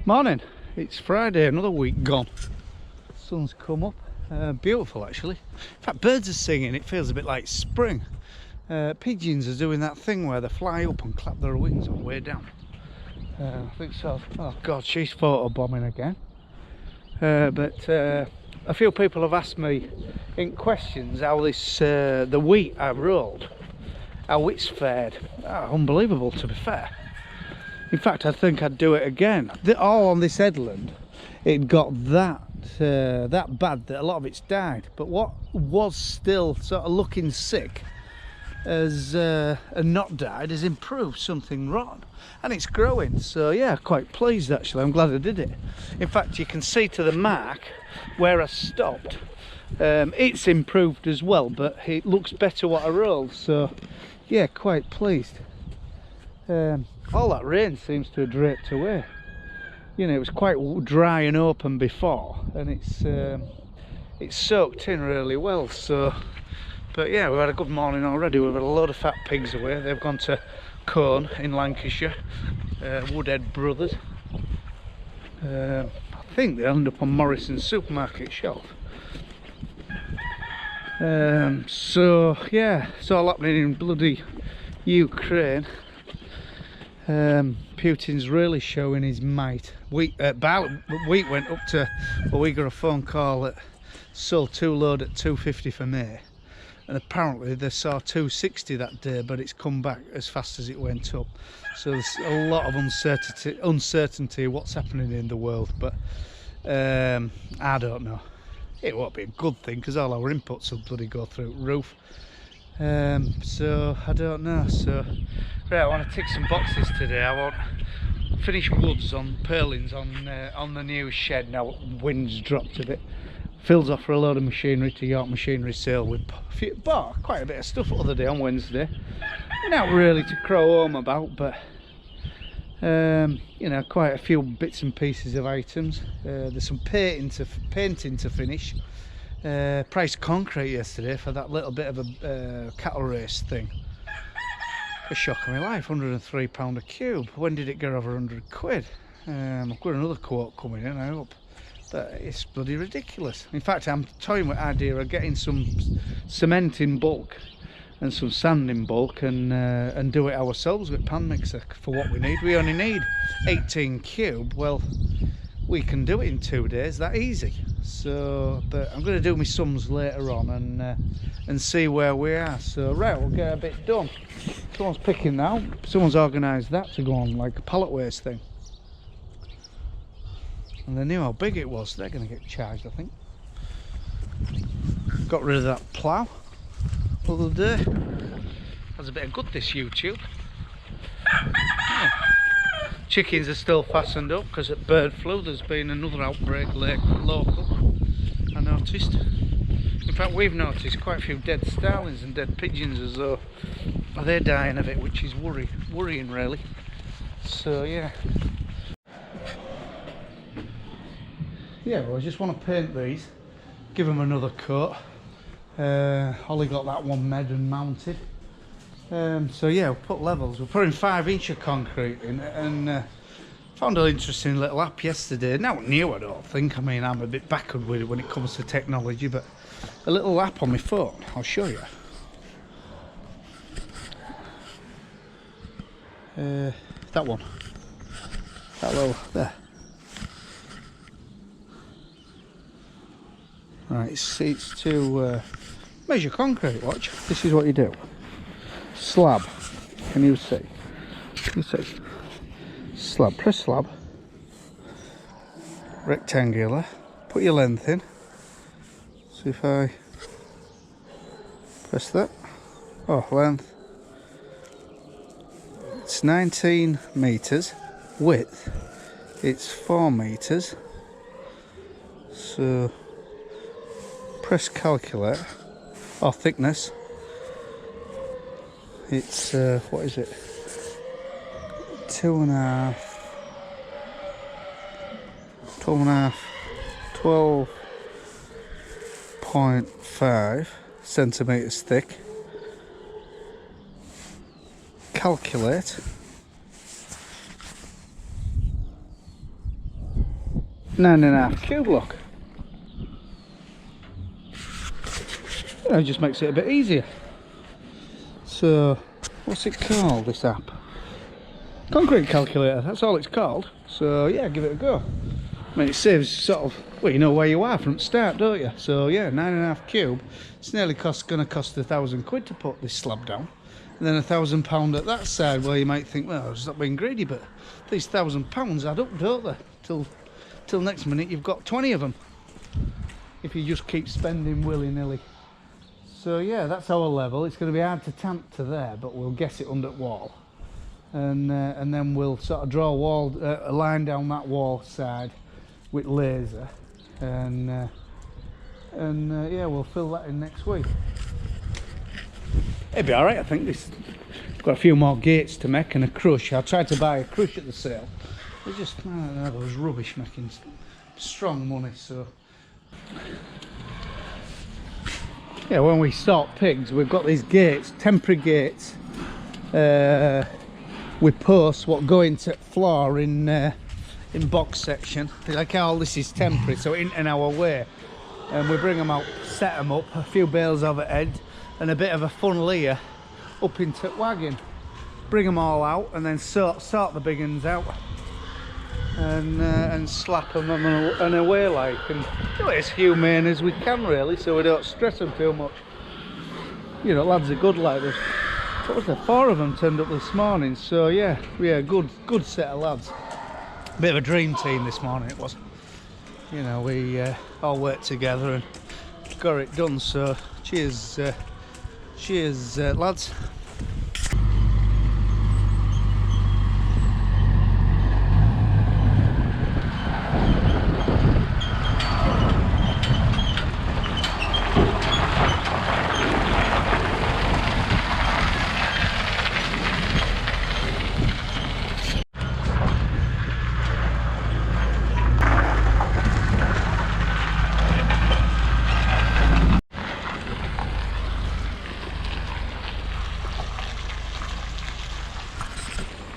Morning, it's Friday, another week gone. Sun's come up, beautiful actually. In fact, birds are singing, it feels a bit like spring. Pigeons are doing that thing where they fly up and clap their wings on the way down. I think so. Oh god, she's photobombing again. But a few people have asked me in questions how this, the wheat I rolled, how it's fared. Unbelievable, to be fair. In fact, I think I'd do it again. All on this headland, it got that bad that a lot of it's died. But what was still sort of looking sick has and not died has improved something rotten, and it's growing. So yeah, quite pleased actually. I'm glad I did it. In fact, you can see to the mark where I stopped. It's improved as well, but it looks better what I rolled. So yeah, quite pleased. All that rain seems to have draped away. You know, it was quite dry and open before, and it's soaked in really well. So, but yeah, we've had a good morning already. We've had a load of fat pigs away. They've gone to Colne in Lancashire, Woodhead Brothers. I think they end up on Morrison's supermarket shelf. So yeah, it's all happening in bloody Ukraine. Putin's really showing his might. Wheat went up to, well, we got a phone call that sold 2 load at 250 for May, and apparently they saw 260 that day, but it's come back as fast as it went up. So there's a lot of uncertainty what's happening in the world, but I don't know. It won't be a good thing because all our inputs will bloody go through the roof. So I don't know. So right, I want to tick some boxes today. I want finish woods on purlins on the new shed now. Wind's dropped a bit. Fills off for a load of machinery to York Machinery sale. We bought quite a bit of stuff the other day on Wednesday. Not really to crow home about, but you know, quite a few bits and pieces of items. There's some painting to finish. Priced concrete yesterday for that little bit of a cattle race thing. A shock of my life, £103 a cube. When did it get over 100 quid? I've got another quote coming in, I hope. But it's bloody ridiculous. In fact, I'm toying with the idea of getting some cement in bulk and some sand in bulk and do it ourselves with pan mixer for what we need. We only need 18 cube. Well, we can do it in 2 days, that easy. So, but I'm going to do my sums later on and see where we are. So right, we'll get a bit done. Someone's picking now. Someone's organised that to go on like a pallet waste thing. And they knew how big it was. They're going to get charged, I think. Got rid of that plough the other day. Has a bit of good, this YouTube. Yeah. Chickens are still fastened up because at bird flu there's been another outbreak local, I noticed. In fact, we've noticed quite a few dead starlings and dead pigeons, as though they're dying of it, which is worrying really. So yeah. Yeah, well, I just want to paint these, give them another coat. Holly got that one made and mounted. So yeah, we'll put levels. We're putting 5" of concrete in, and found an interesting little app yesterday. Not new, I don't think. I mean, I'm a bit backward with it when it comes to technology, but a little app on my phone. I'll show you. That one. That little there. Right, it's to measure concrete. Watch. This is what you do. Slab. Can you see? You see? Slab. Press slab. Rectangular. Put your length in. See if I press that. Oh, length. It's 19 metres. Width. It's 4 metres. So press calculate. Oh, thickness. It's what is it? 2.5, 12.5 centimetres thick. Calculate. 9.5 cube lock. It just makes it a bit easier. So, what's it called, this app? Concrete calculator, that's all it's called. So yeah, give it a go. I mean, it saves sort of, well, you know where you are from the start, don't you? So yeah, 9.5 cube. It's nearly going to cost £1,000 to put this slab down. And then £1,000 at that side, where you might think, well, it's not being greedy, but these £1,000 add up, don't they? Till next minute you've got 20 of them. If you just keep spending willy-nilly. So yeah, that's our level. It's going to be hard to tamp to there, but we'll guess it under wall. And then we'll sort of draw a line down that wall side with laser, and yeah, we'll fill that in next week. It'll be all right, I think. Got a few more gates to make and a crush. I tried to buy a crush at the sale. It's just, I don't know, those rubbish making strong money. So yeah, when we sort pigs, we've got these gates, temporary gates. We post what go into floor in box section. Like all this is temporary, so in our way, and we bring them out, set them up, a few bales overhead, and a bit of a funnel here up into wagon. Bring them all out, and then sort the big ones out, and slap them and away like, and do it as humane as we can really, so we don't stress them too much. You know, lads are good like this. What was there? 4 of them turned up this morning, so yeah, good set of lads. Bit of a dream team this morning it was. You know, we all worked together and got it done, so cheers lads.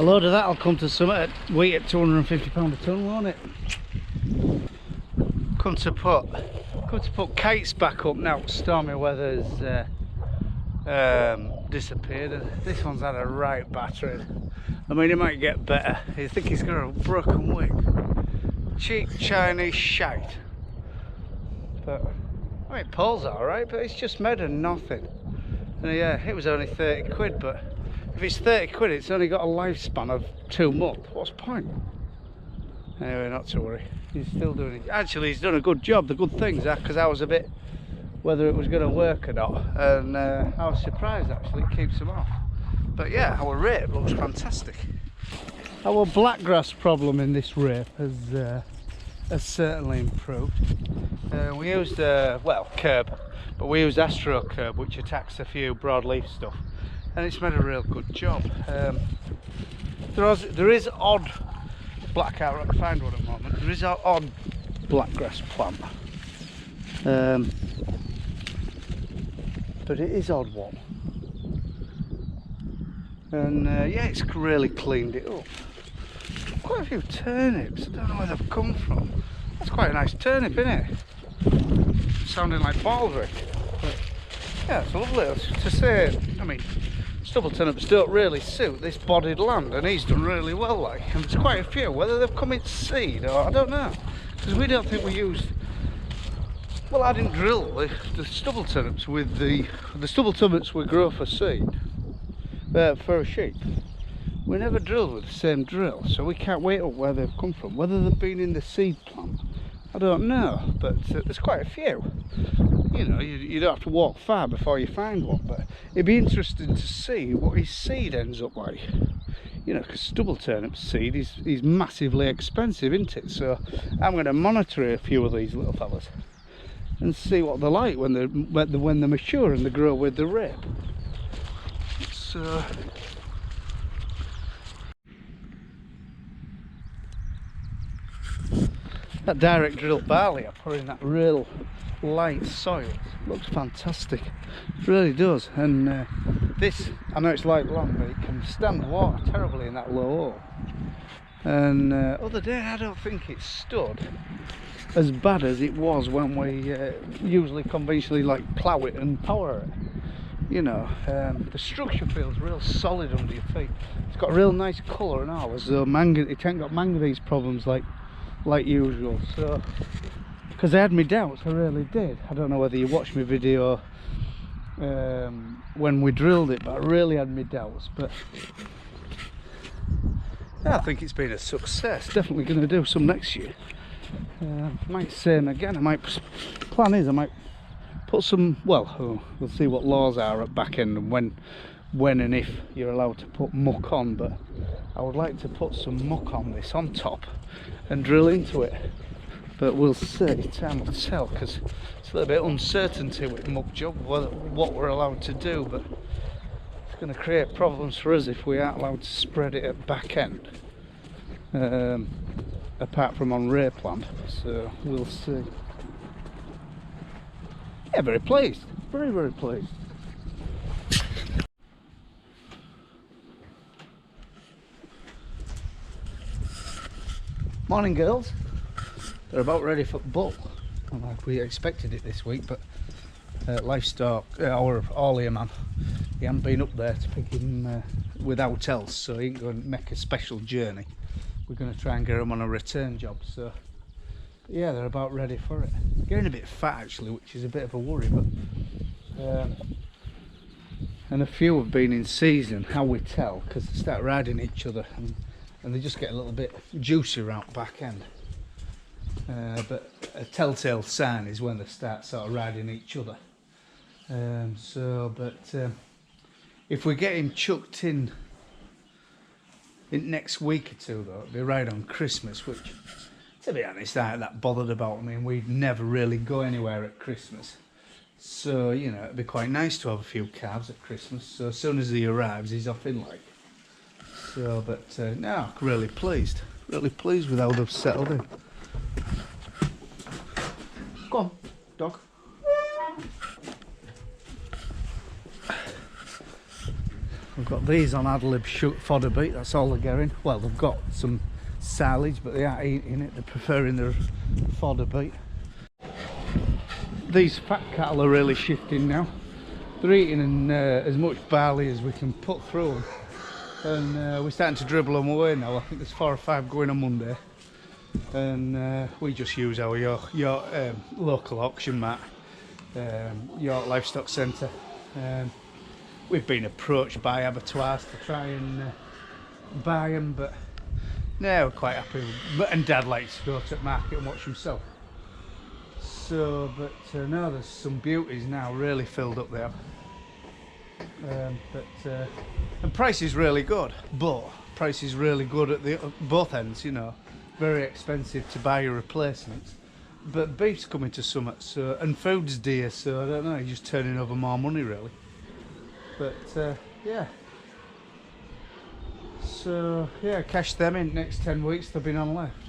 A load of that'll come to some weight at £250 a tonne, won't it? Come to put kites back up now. Stormy weather's disappeared, and this one's had a right battering. I mean, it might get better. You think he's got a broken wing? Cheap Chinese shite. But I mean, Paul's alright, but it's just made of nothing. And yeah, it was only £30, but if it's £30, it's only got a lifespan of 2 months. What's the point? Anyway, not to worry. He's still doing it. Actually, he's done a good job. The good thing's that, because I was a bit whether it was going to work or not, and I was surprised actually. It keeps them off. But yeah, our rape looks fantastic. Our blackgrass problem in this rape has certainly improved. We used curb, but we used Astro curb, which attacks a few broadleaf stuff, and it's made a real good job. There is odd black, I can't find one at the moment. There is an odd blackgrass plant, but it is odd one, and yeah, it's really cleaned it up. Quite a few turnips. I don't know where they've come from. That's quite a nice turnip, isn't it? Sounding like baldrick. But yeah, it's lovely to say. I mean, stubble turnips don't really suit this bodied land, and he's done really well, like. And there's quite a few. Whether they've come in seed or I don't know, because we don't think we used. Well, I didn't drill the stubble turnips with the stubble turnips we grow for seed, for a sheep. We never drilled with the same drill, so we can't wait up where they've come from. Whether they've been in the seed plant, I don't know, but there's quite a few. You know, you don't have to walk far before you find one, but it'd be interesting to see what his seed ends up like. You know, because stubble turnip seed is massively expensive, isn't it? So I'm going to monitor a few of these little fellas and see what they're like when they're mature and they grow with the rape. So that direct drill barley I put in that real light soil looks fantastic, it really does. And this, I know it's light land, but it can stand the water terribly in that low hole. And other day I don't think it stood as bad as it was when we usually conventionally like plough it and power it. You know, the structure feels real solid under your feet. It's got a real nice colour now, as though it ain't got manganese problems like usual. So, because I had my doubts, I really did. I don't know whether you watched my video when we drilled it, but I really had my doubts. But yeah, I think it's been a success. Definitely going to do some next year. Might same again. Plan is I might put some, well, we'll see what laws are at back end and when and if you're allowed to put muck on, but I would like to put some muck on this on top and drill into it, but we'll see. Time will tell, because it's a little bit uncertainty with muck job what we're allowed to do, but it's going to create problems for us if we aren't allowed to spread it at back end, apart from on Rayplant. So we'll see. Yeah, very pleased. Very, very pleased. Morning, girls. They're about ready for bull. Like we expected it this week, but Livestock, our Orlear man, he hadn't been up there to pick him without else, so he ain't going to make a special journey. We're going to try and get him on a return job, so yeah, they're about ready for it. Getting a bit fat actually, which is a bit of a worry, but and a few have been in season, how we tell, because they start riding each other and they just get a little bit juicy around back end. But a telltale sign is when they start sort of riding each other. If we get him chucked in next week or two though, it'll be right on Christmas, which, to be honest, I ain't that bothered about. I mean, we'd never really go anywhere at Christmas, so you know, it'd be quite nice to have a few calves at Christmas. So as soon as he arrives, he's off in like. So, but no, really pleased with how they've settled in. Go on, dog. We've got these on ad lib fodder beat, that's all they're getting. Well, they've got some silage, but they aren't eating it, they're preferring their fodder beat. These fat cattle are really shifting now. They're eating as much barley as we can put through them. And we're starting to dribble them away now. I think there's 4 or 5 going on Monday. And we just use our York local auction mat, York Livestock Centre. We've been approached by abattoirs to try and buy them, but no, we're quite happy. And Dad likes to go to the market and watch himself. So, but no, there's some beauties now, really filled up there. And price is really good, but price is really good at both ends, you know. Very expensive to buy your replacements, but beef's coming to summit, so, and food's dear, so I don't know, you're just turning over more money really. But yeah, so yeah, cash them in next 10 weeks, they've been on left.